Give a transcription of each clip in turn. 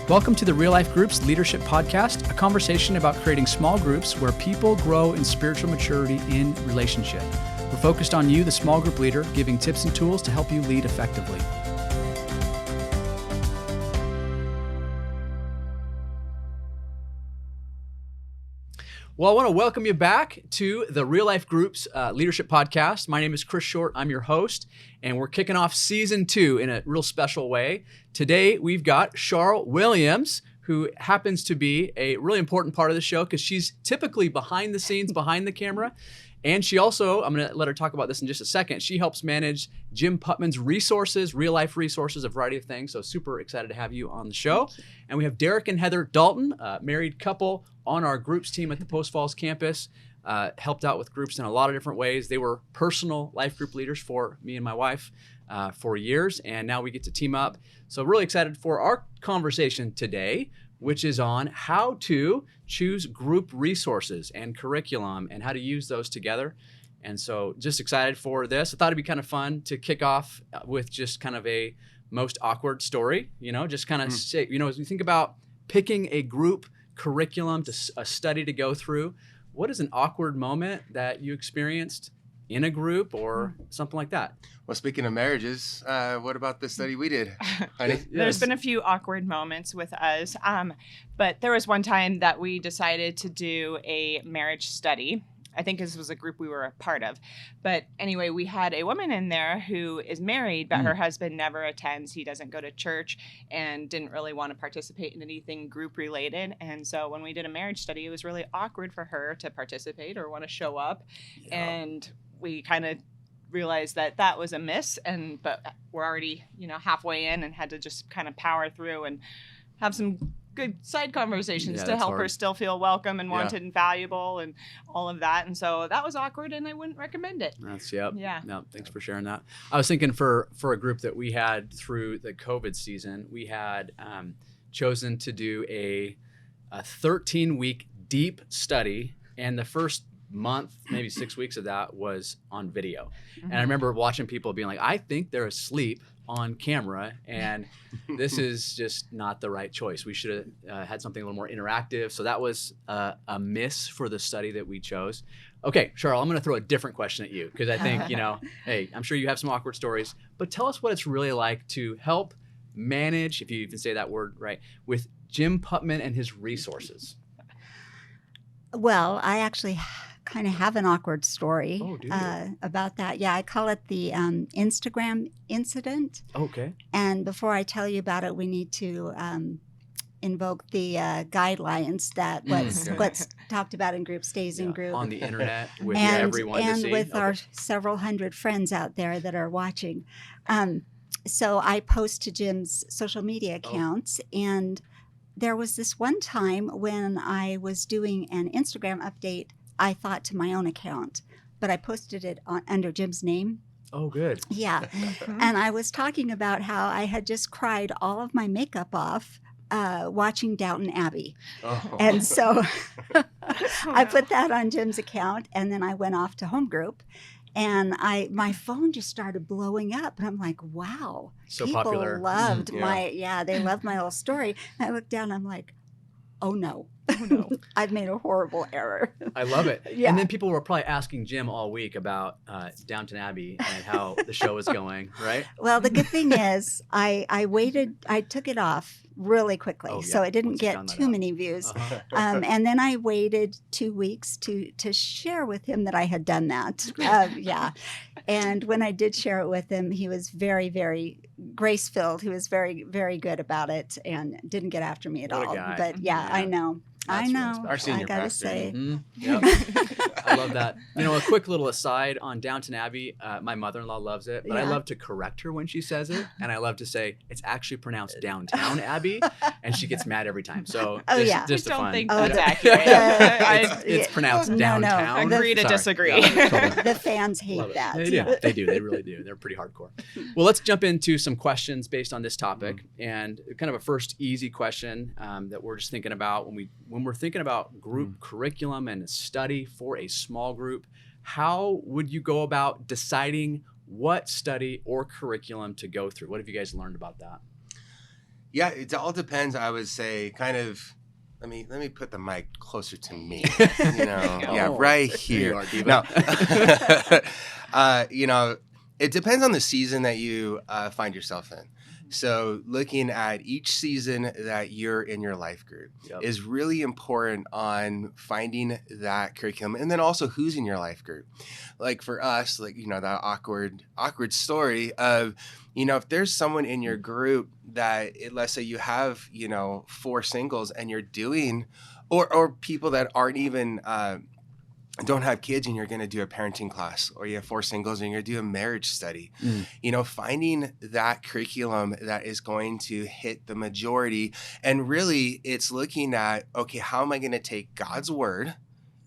Welcome to the Real Life Groups Leadership Podcast, a conversation about creating small groups where people grow in spiritual maturity in relationship. We're focused on you, the small group leader, giving tips and tools to help you lead effectively. Well, I want to welcome you back to the Real Life Groups Leadership Podcast. My name is Chris Short. I'm your host, and we're kicking off season 2 in a real special way. Today, we've got Sharyl Williams, who happens to be a really important part of the show because she's typically behind the scenes, behind the camera. And she also, I'm going to let her talk about this in just a second, she helps manage Jim Putman's resources, real life resources, a variety of things. So super excited to have you on the show. And we have Derek and Heather Dalton, a married couple on our groups team at the Post Falls campus, helped out with groups in a lot of different ways. They were personal life group leaders for me and my wife for years, and now we get to team up. So really excited for our conversation today, which is on how to choose group resources and curriculum and how to use those together. And so just excited for this. I thought it'd be kind of fun to kick off with just kind of a most awkward story, just kind of say, as we think about picking a group curriculum, to a study to go through, what is an awkward moment that you experienced in a group or something like that? Well, speaking of marriages, what about the study we did? Honey? There's been a few awkward moments with us, but there was one time that we decided to do a marriage study. I think this was a group we were a part of. But anyway, we had a woman in there who is married, but her husband never attends. He doesn't go to church and didn't really want to participate in anything group related. And so when we did a marriage study, it was really awkward for her to participate or want to show up. Yeah. And we kind of realized that was a miss, but we're already, halfway in and had to just kind of power through and have some good side conversations to help her still feel welcome and wanted and valuable and all of that. And so that was awkward and I wouldn't recommend it. No, thanks for sharing that. I was thinking for a group that we had through the COVID season, we had chosen to do a 13-week deep study, and the first month, maybe 6 weeks of that was on video. And I remember watching people being like, I think they're asleep on camera, and this is just not the right choice. We should have had something a little more interactive. So that was a miss for the study that we chose. Okay, Sharyl, I'm going to throw a different question at you because I think, hey, I'm sure you have some awkward stories, but tell us what it's really like to help manage, if you even say that word right, with Jim Putman and his resources. Well, I actually kind of have an awkward story about that. Yeah, I call it the Instagram incident. Okay. And before I tell you about it, we need to invoke the guidelines that what's talked about in group stays in group. On the internet with everyone to see. And with our several hundred friends out there that are watching. So I post to Jim's social media accounts, and there was this one time when I was doing an Instagram update, I thought to my own account, but I posted it under Jim's name. Oh, good. Yeah. And I was talking about how I had just cried all of my makeup off watching Downton Abbey. Oh. And so I put that on Jim's account, and then I went off to home group. And my phone just started blowing up, and I'm like, wow, so people popular. Loved they loved my little story. And I looked down, I'm like, oh no, I've made a horrible error. I love it. Yeah. And then people were probably asking Jim all week about Downton Abbey and how the show is going, right? Well, the good thing is I waited, I took it off really quickly, so it didn't get too many views. And then I waited 2 weeks to share with him that I had done that. And when I did share it with him, he was very, very grace-filled. He was very, very good about it and didn't get after me at all. But I know. That's I know. Our senior I gotta pastor. say. Mm-hmm. Yep. I love that. A quick little aside on Downton Abbey. My mother-in-law loves it, but I love to correct her when she says it, and I love to say it's actually pronounced Downtown Abbey, and she gets mad every time. So just a fun. I don't think that's accurate. It's pronounced downtown. No. Agree to disagree. The fans hate that. They do. They really do. They're pretty hardcore. Well, let's jump into some questions based on this topic, and kind of a first easy question that we're just thinking about when we're thinking about group curriculum and a study for a small group. How would you go about deciding what study or curriculum to go through? What have you guys learned about that? Yeah, it all depends. I would say kind of. Let me put the mic closer to me. Yeah, right here. There you are, Diva. No, it depends on the season that you find yourself in. So looking at each season that you're in your life group is really important on finding that curriculum, and then also who's in your life group. Like for us, that awkward story of, if there's someone in your group that, let's say you have, 4 singles and you're doing, or people that aren't even, don't have kids and you're going to do a parenting class, or you have 4 singles and you're going to do a marriage study, finding that curriculum that is going to hit the majority. And really it's looking at, okay, how am I going to take God's word,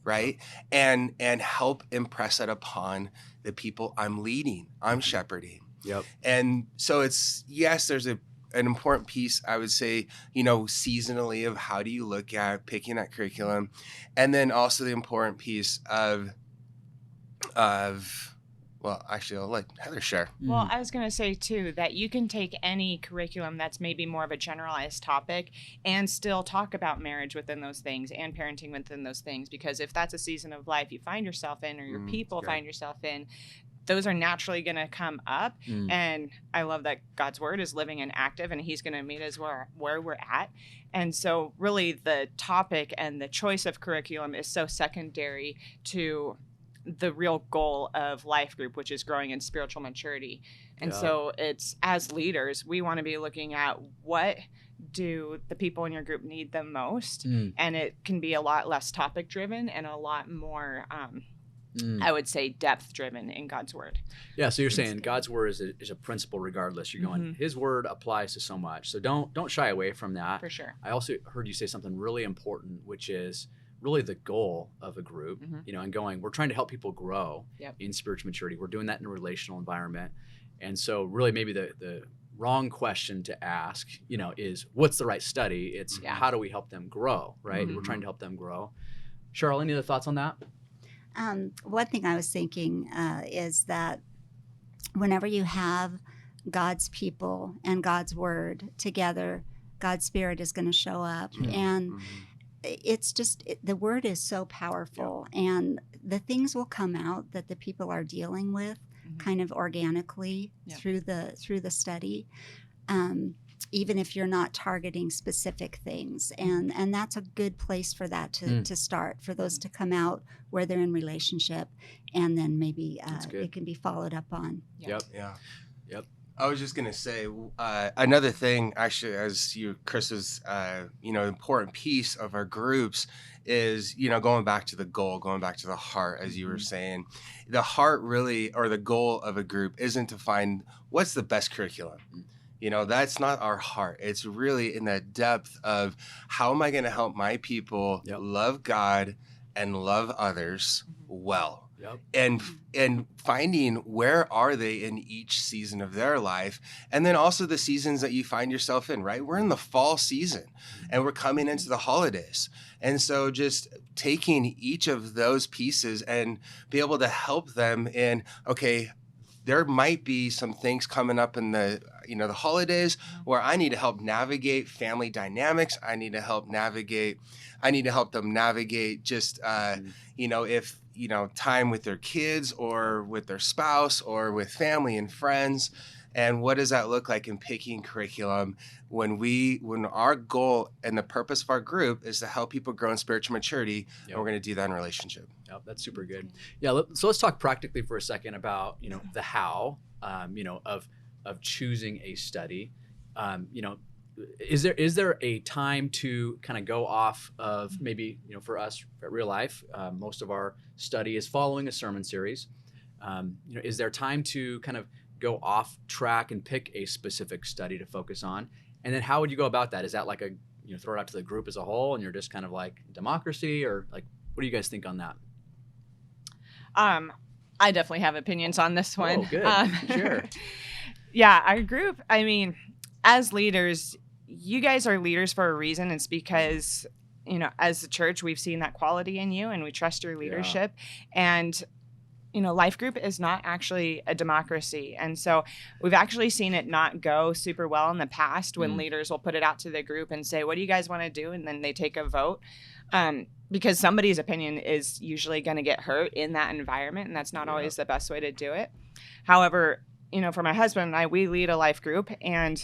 right? And help impress it upon the people I'm leading, I'm shepherding. Yep. And so there's an important piece, I would say, seasonally, of how do you look at picking that curriculum. And then also the important piece of well, actually, I'll let Heather share. Well, I was going to say, too, that you can take any curriculum that's maybe more of a generalized topic and still talk about marriage within those things and parenting within those things. Because if that's a season of life you find yourself in, or your people find yourself in, those are naturally going to come up. And I love that God's word is living and active, and he's going to meet us where we're at. And so really the topic and the choice of curriculum is so secondary to the real goal of life group, which is growing in spiritual maturity. And so it's, as leaders, we want to be looking at what do the people in your group need the most. And it can be a lot less topic driven and a lot more, I would say, depth driven in God's word. Yeah. So you're saying God's word is a principle regardless. You're going, his word applies to so much. So don't shy away from that. For sure. I also heard you say something really important, which is really the goal of a group, and going, we're trying to help people grow in spiritual maturity. We're doing that in a relational environment. And so really maybe the wrong question to ask, is what's the right study? It's how do we help them grow, right? We're trying to help them grow. Sharyl, any other thoughts on that? One thing I was thinking is that whenever you have God's people and God's word together, God's spirit is going to show up. And it's just, the word is so powerful, and the things will come out that the people are dealing with kind of organically through the study, even if you're not targeting specific things. And that's a good place for that to start, for those to come out where they're in relationship, and then maybe it can be followed up on. Yep. I was just going to say another thing, actually, as Chris was, important piece of our groups is, going back to the goal, going back to the heart, as you were saying. The heart really, or the goal of a group, isn't to find what's the best curriculum. That's not our heart. It's really in that depth of, how am I going to help my people love God and love others well? And finding where are they in each season of their life, and then also the seasons that you find yourself in, right? We're in the fall season and we're coming into the holidays. And so just taking each of those pieces and be able to help them in, okay, there might be some things coming up in the holidays where I need to help navigate family dynamics. I need to help them navigate just, if, time with their kids or with their spouse or with family and friends. And what does that look like in picking curriculum when our goal and the purpose of our group is to help people grow in spiritual maturity, and we're going to do that in relationship. Yep, that's super good. Yeah, so let's talk practically for a second about, the how, of choosing a study. Is there a time to kind of go off of, maybe, for us at Real Life, most of our study is following a sermon series. Is there time to kind of go off track and pick a specific study to focus on? And then how would you go about that? Is that like throw it out to the group as a whole and you're just kind of like democracy, or like, what do you guys think on that? I definitely have opinions on this one. Oh, good. Sure. Yeah, our group, as leaders, you guys are leaders for a reason. It's because, as a church, we've seen that quality in you and we trust your leadership. And, life group is not actually a democracy. And so we've actually seen it not go super well in the past when leaders will put it out to the group and say, what do you guys want to do? And then they take a vote. Because somebody's opinion is usually going to get hurt in that environment. And that's not always the best way to do it. However, for my husband and I, we lead a life group, and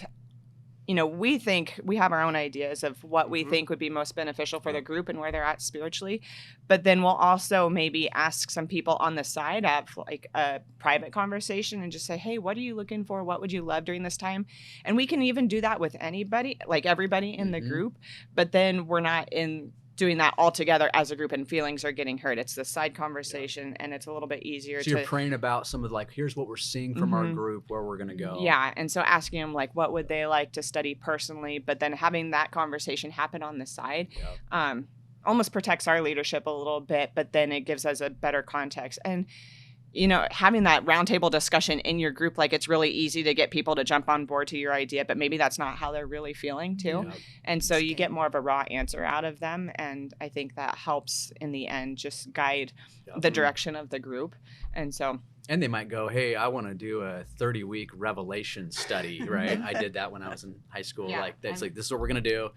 we think we have our own ideas of what we think would be most beneficial for the group and where they're at spiritually. But then we'll also maybe ask some people on the side, have like a private conversation and just say, hey, what are you looking for? What would you love during this time? And we can even do that with anybody, like everybody in the group. But then we're not doing that all together as a group and feelings are getting hurt. It's the side conversation and it's a little bit easier. So you're praying about some of here's what we're seeing from our group, where we're going to go. Yeah. And so asking them what would they like to study personally, but then having that conversation happen on the side, almost protects our leadership a little bit, but then it gives us a better context. And having that roundtable discussion in your group, it's really easy to get people to jump on board to your idea, but maybe that's not how they're really feeling too. Yeah. And so you get more of a raw answer out of them. And I think that helps in the end just guide the direction of the group. And they might go, hey, I want to do a 30-week revelation study, right? I did that when I was in high school. Yeah. This is what we're going to do.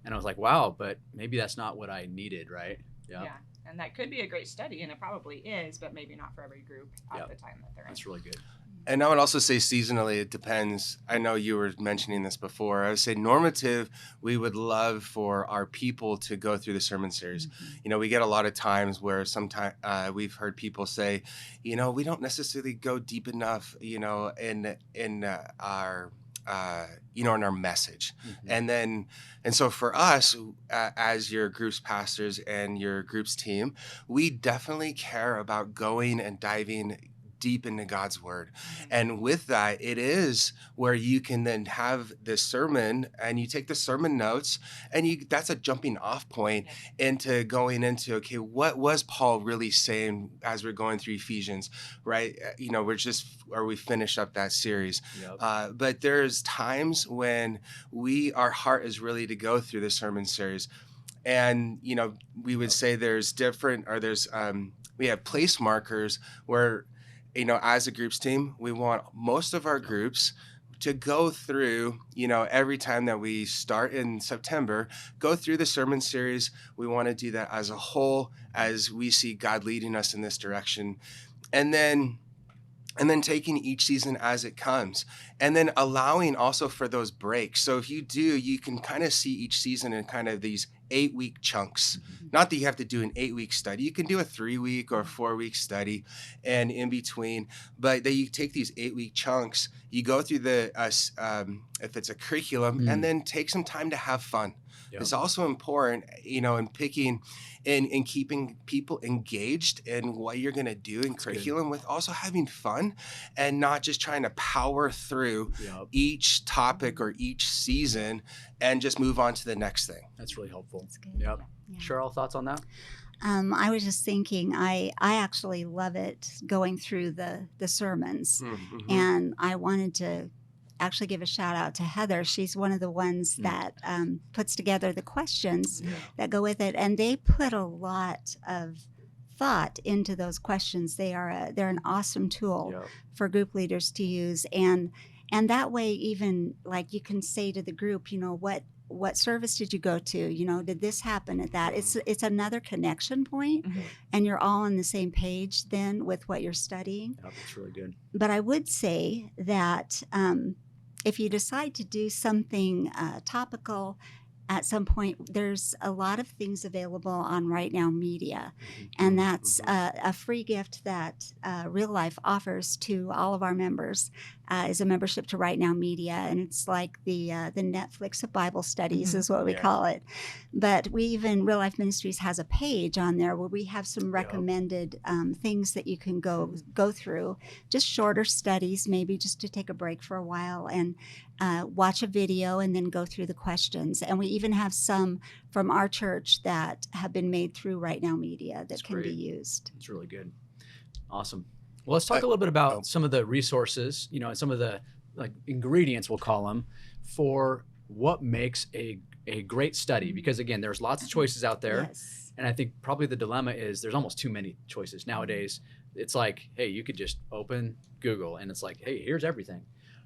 And I was like, wow, but maybe that's not what I needed, right? Yeah. And that could be a great study, and it probably is, but maybe not for every group at the time that they're in. That's really good. And I would also say seasonally, it depends. I know you were mentioning this before. I would say normative, we would love for our people to go through the sermon series. We get a lot of times where sometimes we've heard people say, we don't necessarily go deep enough, in our in our message. And so for us, as your group's pastors and your group's team, we definitely care about going and diving deep into God's word. And with that, it is where you can then have this sermon and you take the sermon notes and that's a jumping off point into going into, okay, what was Paul really saying as we're going through Ephesians, right? We finish up that series. But there's times when our heart is really to go through the sermon series. And, we would say we have place markers where, as a groups team, we want most of our groups to go through, every time that we start in September, go through the sermon series. We want to do that as a whole, as we see God leading us in this direction. And then taking each season as it comes, and then allowing also for those breaks. So if you do, you can kind of see each season in kind of these 8-week chunks. Not that you have to do an 8-week study. You can do a 3-week or 4-week study and in between, but that you take these 8-week chunks, you go through if it's a curriculum, and then take some time to have fun. It's also important, in picking and keeping people engaged in what you're going to do in curriculum, with also having fun and not just trying to power through each topic or each season and just move on to the next thing. That's really helpful. That's good. Yep. Yeah. Sharyl, thoughts on that? I was just thinking, I actually love it going through the sermons, and I wanted to actually give a shout out to Heather. She's one of the ones that puts together the questions that go with it, and they put a lot of thought into those questions. They're an awesome tool for group leaders to use, and that way, even you can say to the group, what service did you go to? Did this happen at that? It's another connection point, and you're all on the same page then with what you're studying. That's really good. But I would say that if you decide to do something topical at some point, there's a lot of things available on Right Now Media, and that's a free gift that Real Life offers to all of our members. Is a membership to Right Now Media, and it's like the Netflix of Bible studies is what we call it. But Real Life Ministries has a page on there where we have some recommended things that you can go through, just shorter studies, maybe just to take a break for a while and watch a video and then go through the questions. And we even have some from our church that have been made through Right Now Media that can be used. It's really good. Awesome. Well, let's talk a little bit about some of the resources, some of the ingredients, we'll call them, for what makes a great study. Because again, there's lots of choices out there. And I think probably the dilemma is there's almost too many choices nowadays. it's like, hey, you could just open Google and it's like, hey, here's everything.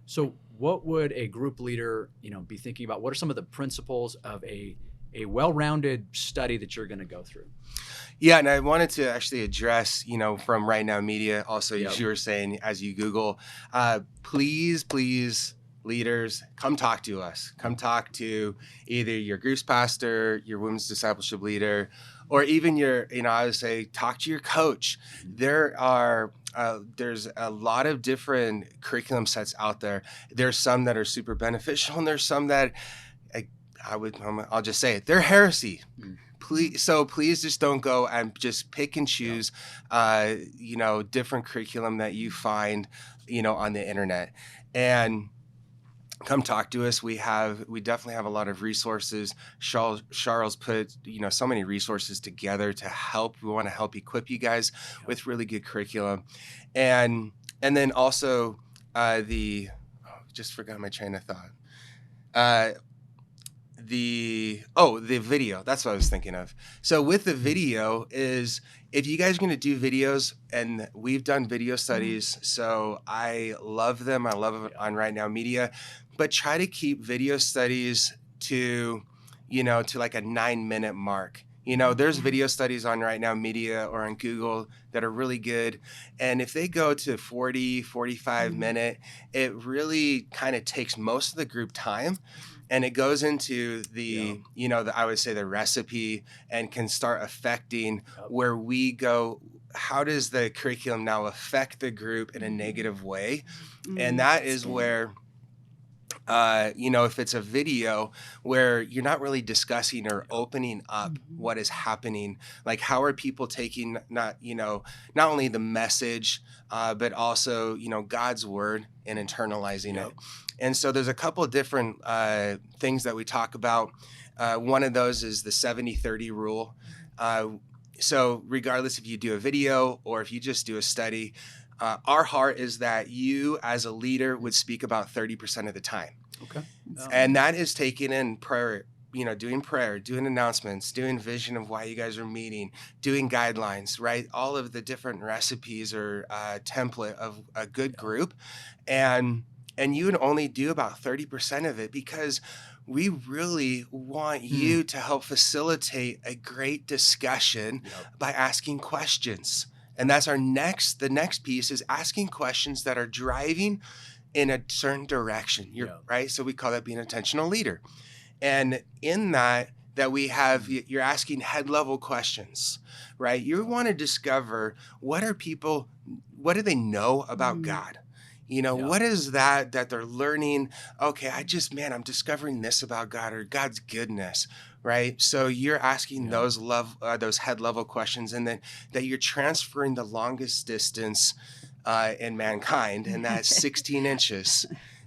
So what would a group leader, be thinking about? What are some of the principles of a well-rounded study that you're going to go through? Yeah, and I wanted to actually address, from Right Now Media, also, Yep. as you were saying, as you Google, please, leaders, come talk to us. Come talk to either your group's pastor, your women's discipleship leader, or even your, I would say, talk to your coach. There's a lot of different curriculum sets out there. There's some that are super beneficial, and there's some that I'll just say it, they're heresy. Please just don't go and just pick and choose, different curriculum that you find, on the internet, and come talk to us. We definitely have a lot of resources. Charles put, so many resources together to help. We want to help equip you guys with really good curriculum. And then also just forgot my train of thought. The video, that's what I was thinking of. So with the video is, if you guys are going to do videos, and we've done video studies, so I love them. I love it on Right Now Media, but try to keep video studies to like a 9-minute mark. There's video studies on Right Now Media or on Google that are really good. And if they go to 40, 45 minute, it really kind of takes most of the group time. And it goes into I would say the recipe, and can start affecting where we go. How does the curriculum now affect the group in a negative way? And that is where, if it's a video where you're not really discussing or opening up what is happening, like how are people taking not only the message, but also, God's word and internalizing it. And so there's a couple of different things that we talk about. One of those is the 70-30 rule. So regardless if you do a video or if you just do a study, our heart is that you as a leader would speak about 30% of the time. Okay. And that is taking in prayer, doing prayer, doing announcements, doing vision of why you guys are meeting, doing guidelines, right? All of the different recipes or template of a good group. And you would only do about 30% of it, because we really want you to help facilitate a great discussion by asking questions. And that's the next piece is asking questions that are driving in a certain direction. Right? So we call that being an intentional leader. And in that we have, you're asking head level questions, right? You want to discover what do they know about God? What is that they're learning? Okay, I'm discovering this about God, or God's goodness, right? So you're asking those head level questions, and then that you're transferring the longest distance in mankind, and that's 16 inches.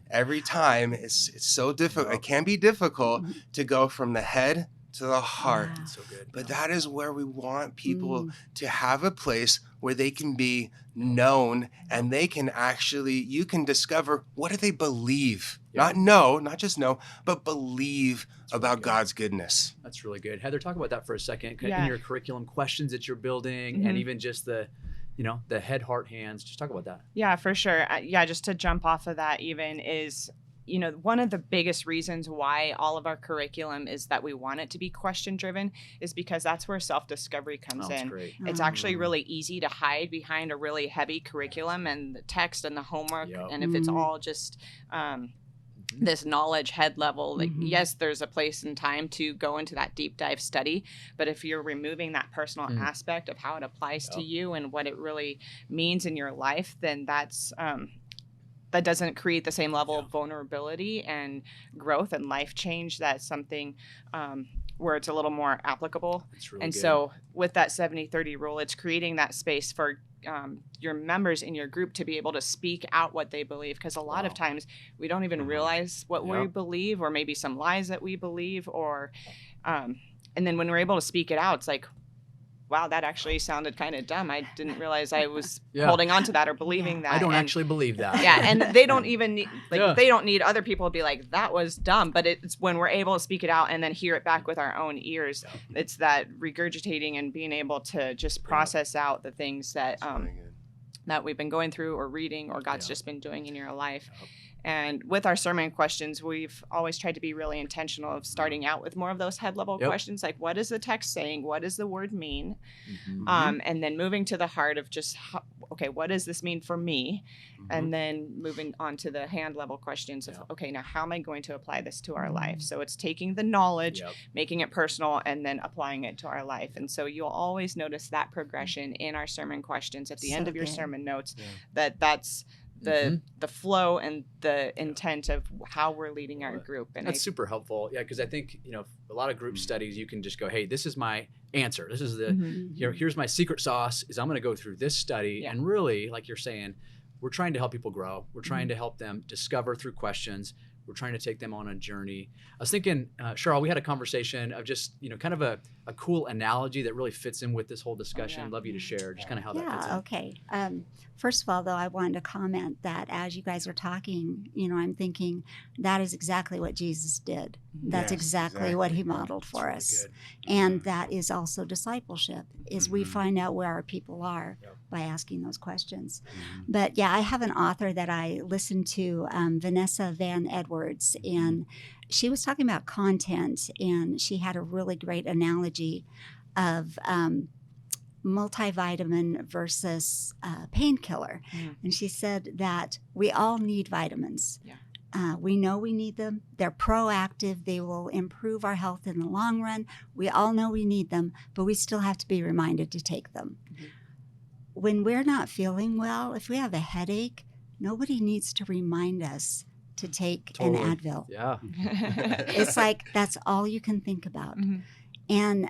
Every time it's so difficult. It can be difficult to go from the head to the heart. So good. But that is where we want people to have a place where they can be known, and they can you can discover, what do they believe? Not just know, but believe about God's goodness. That's really good. Heather, talk about that for a second. In your curriculum, questions that you're building, and even just the head, heart, hands. Just talk about that. Yeah, for sure. Just to jump off of that even is, one of the biggest reasons why all of our curriculum is that we want it to be question driven is because that's where self-discovery comes in. Great. It's actually really easy to hide behind a really heavy curriculum and the text and the homework. And if it's all just this knowledge head level, like, yes, there's a place and time to go into that deep dive study. But if you're removing that personal aspect of how it applies to you and what it really means in your life, then that's that doesn't create the same level of vulnerability and growth and life change. That's something where it's a little more applicable. Really and good. So with that 70-30 rule, it's creating that space for your members in your group to be able to speak out what they believe. Because a lot of times we don't even realize what we believe, or maybe some lies that we believe, or and then when we're able to speak it out, it's like, wow, that actually sounded kind of dumb. I didn't realize I was holding on to that or believing that. I don't actually believe that. Yeah, and they don't even need, they don't need other people to be like, that was dumb. But it's when we're able to speak it out and then hear it back with our own ears. It's that regurgitating and being able to just process out the things that that we've been going through or reading or God's Yeah. just been doing in your life. Yep. And with our sermon questions, we've always tried to be really intentional of starting out with more of those head level Yep. questions, like what is the text saying? What does the word mean? Mhm. And then moving to the heart of just, okay, what does this mean for me? And then moving on to the hand level questions of, Yeah. okay, now how am I going to apply this to our life? So it's taking the knowledge, Yep. making it personal, and then applying it to our life. And so you'll always notice that progression in our sermon questions at the end So of your good. sermon notes, Yeah. that's the flow and the intent of how we're leading our Love it. group. And That's super helpful. Yeah, because I think, a lot of group studies, you can just go, hey, this is my answer. This is the here's my secret sauce is I'm going to go through this study. Yeah. And really, like you're saying, we're trying to help people grow. We're trying to help them discover through questions. We're trying to take them on a journey. I was thinking, Sharyl, we had a conversation of just, kind of a cool analogy that really fits in with this whole discussion. yeah. I'd love you to share just kind of how that fits in. Yeah, okay. First of all, though, I wanted to comment that as you guys are talking, I'm thinking that is exactly what Jesus did. That's Yes, exactly what he exactly. modeled for Really us. good. And that is also discipleship, is we Mhm. find out where our people are Yep. by asking those questions. Mhm. But yeah, I have an author that I listened to, Vanessa Van Edwards, and she was talking about content, and she had a really great analogy of multivitamin versus painkiller. And she said that we all need vitamins. Yeah. We know we need them. They're proactive. They will improve our health in the long run. We all know we need them, but we still have to be reminded to take them. When we're not feeling well, if we have a headache, nobody needs to remind us to take Totally. an Advil. Yeah. It's like that's all you can think about. And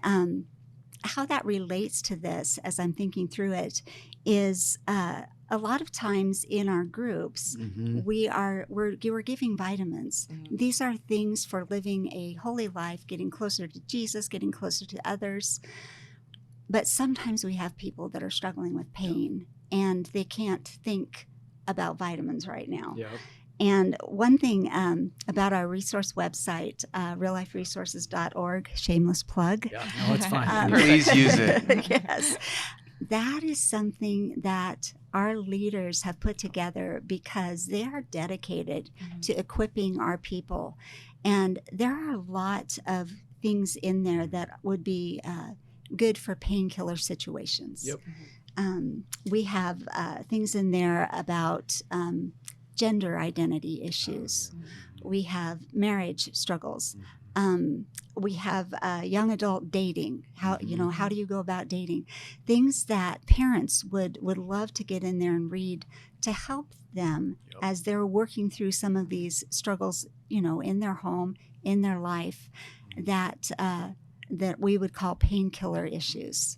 how that relates to this, as I'm thinking through it, is a lot of times in our groups, we're giving vitamins. These are things for living a holy life, getting closer to Jesus, getting closer to others. But sometimes we have people that are struggling with pain and they can't think about vitamins right now. Yep. And one thing about our resource website, realliferesources.org, shameless plug. Yeah. No, it's fine. Please use it. Yes. That is something that our leaders have put together because they are dedicated to equipping our people. And there are a lot of things in there that would be good for painkiller situations. Yep. We have things in there about gender identity issues. We have marriage struggles. We have young adult dating. How do you go about dating? Things that parents would love to get in there and read to help them as they're working through some of these struggles, in their home, in their life, that we would call painkiller issues.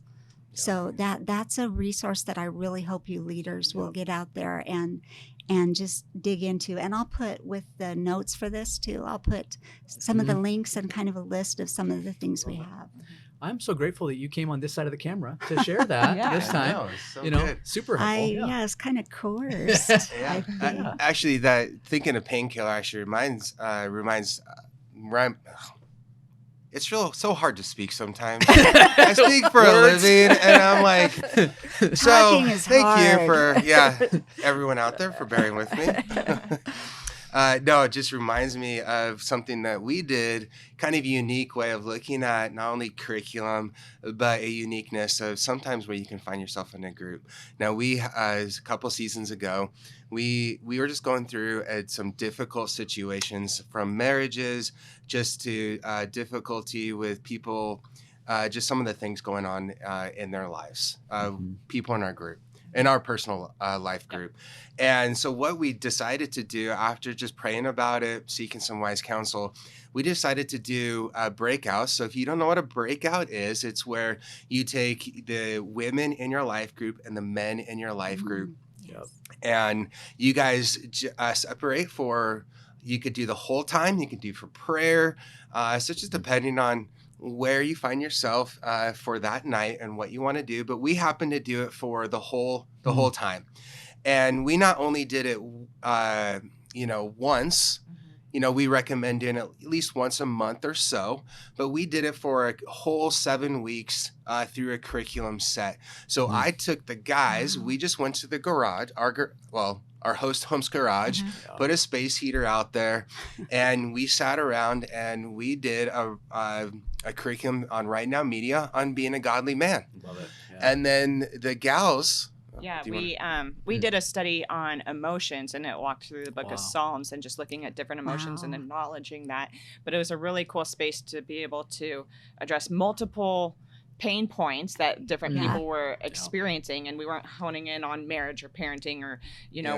So that's a resource that I really hope you leaders will get out there and just dig into. And I'll put with the notes for this too, I'll put some of the links and kind of a list of some of the things we have. I'm so grateful that you came on this side of the camera to share that this time. I know, it's so good. Super helpful. It's kind of coerced. I think. Actually, that thinking of painkiller actually reminds. It's so hard to speak sometimes. I speak for a living, and I'm like, so Talking is thank you hard. for everyone out there for bearing with me. No, it just reminds me of something that we did, kind of a unique way of looking at not only curriculum, but a uniqueness of sometimes where you can find yourself in a group. Now, a couple seasons ago, we were just going through some difficult situations, from marriages just to difficulty with people, just some of the things going on in their lives, people in our group, in our personal life group. And so what we decided to do after just praying about it, seeking some wise counsel, we decided to do breakouts. So if you don't know what a breakout is, it's where you take the women in your life group and the men in your life group. Yep. And you guys separate for, you could do the whole time, you could do for prayer. So just depending on where you find yourself for that night and what you want to do. But we happen to do it for the whole time. And we not only did it, once, we recommend doing it at least once a month or so, but we did it for a whole 7 weeks through a curriculum set. So I took the guys, we just went to the garage, our host home's garage, put a space heater out there, and we sat around and we did a curriculum on Right Now Media on being a godly man. Love it. Yeah. And then the gals. Yeah, we did a study on emotions, and it walked through the book of Psalms and just looking at different emotions and acknowledging that. But it was a really cool space to be able to address multiple pain points that different people were experiencing, and we weren't honing in on marriage or parenting or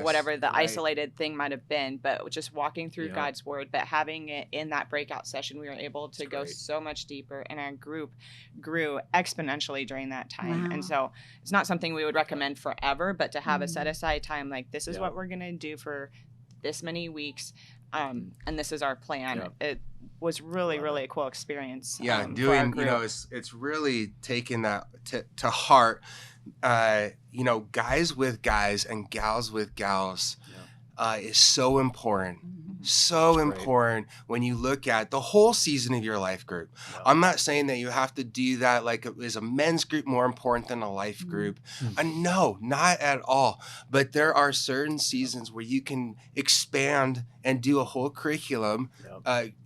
whatever the isolated thing might have been, but just walking through God's word. But having it in that breakout session, we were able to go so much deeper, and our group grew exponentially during that time. And so it's not something we would recommend forever, but to have a set aside time, like this is what we're going to do for this many weeks, and this is our plan. It was really a cool experience. Doing it's really taking that to heart. Guys with guys and gals with gals is so important. So important when you look at the whole season of your life group. I'm not saying that you have to do that like is a men's group more important than a life group. No, not at all. But there are certain seasons where you can expand and do a whole curriculum,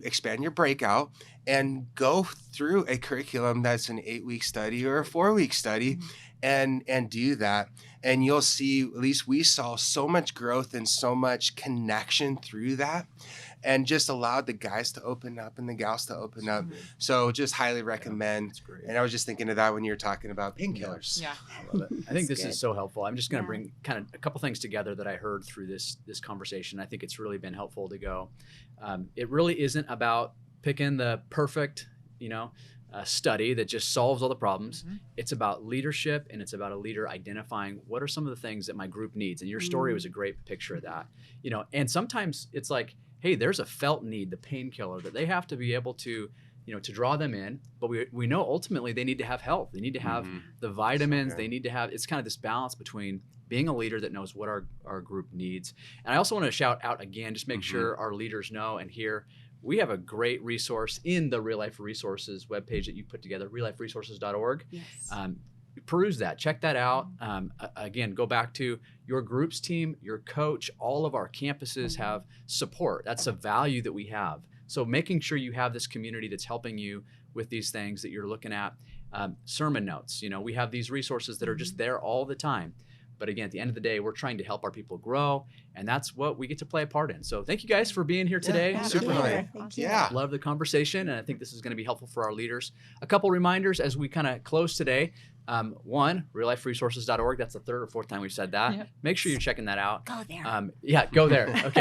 expand your breakout, and go through a curriculum that's an 8-week study or a 4-week study. And do that, and you'll see, at least we saw so much growth and so much connection through that, and just allowed the guys to open up and the gals to open up. So just highly recommend. And I was just thinking of that when you were talking about painkillers. I love it. I think this is so helpful. I'm just going to bring kind of a couple things together that I heard through this conversation. I think it's really been helpful to go. It really isn't about picking the perfect, study that just solves all the problems. It's about leadership, and it's about a leader identifying what are some of the things that my group needs. And your story was a great picture of that. And sometimes it's like, hey, there's a felt need, the painkiller, that they have to be able to, to draw them in. But we know ultimately they need to have health. They need to have the vitamins. They need to have, it's kind of this balance between being a leader that knows what our group needs. And I also want to shout out again, just make sure our leaders know and hear, we have a great resource in the Real Life Resources webpage that you put together, realliferesources.org. Peruse that, check that out. Again, go back to your groups team, your coach, all of our campuses have support. That's a value that we have. So making sure you have this community that's helping you with these things that you're looking at. Sermon notes, we have these resources that are just there all the time. But again, at the end of the day, we're trying to help our people grow, and that's what we get to play a part in. So thank you guys for being here today. Super helpful. Love the conversation, and I think this is going to be helpful for our leaders. A couple reminders as we kind of close today. One, realliferesources.org. That's the third or fourth time we've said that. Make sure you're checking that out. Go there. Go there.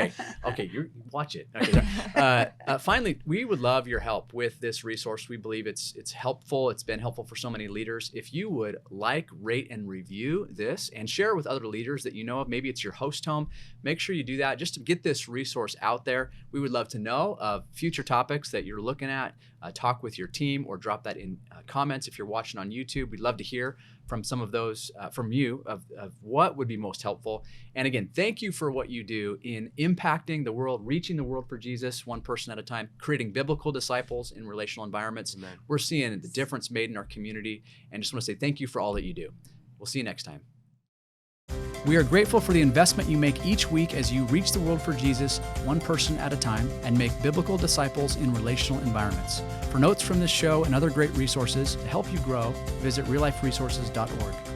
Okay, you watch it. Okay. Finally, we would love your help with this resource. We believe it's helpful. It's been helpful for so many leaders. If you would like, rate, and review this and share it with other leaders that you know of, maybe it's your host home, make sure you do that just to get this resource out there. We would love to know of future topics that you're looking at. Talk with your team or drop that in comments if you're watching on YouTube. We'd love to hear from some of those from you of what would be most helpful. And again, thank you for what you do in impacting the world, reaching the world for Jesus, one person at a time, creating biblical disciples in relational environments. Amen. We're seeing the difference made in our community, and just want to say thank you for all that you do. We'll see you next time. We are grateful for the investment you make each week as you reach the world for Jesus, one person at a time, and make biblical disciples in relational environments. For notes from this show and other great resources to help you grow, visit realliferesources.org.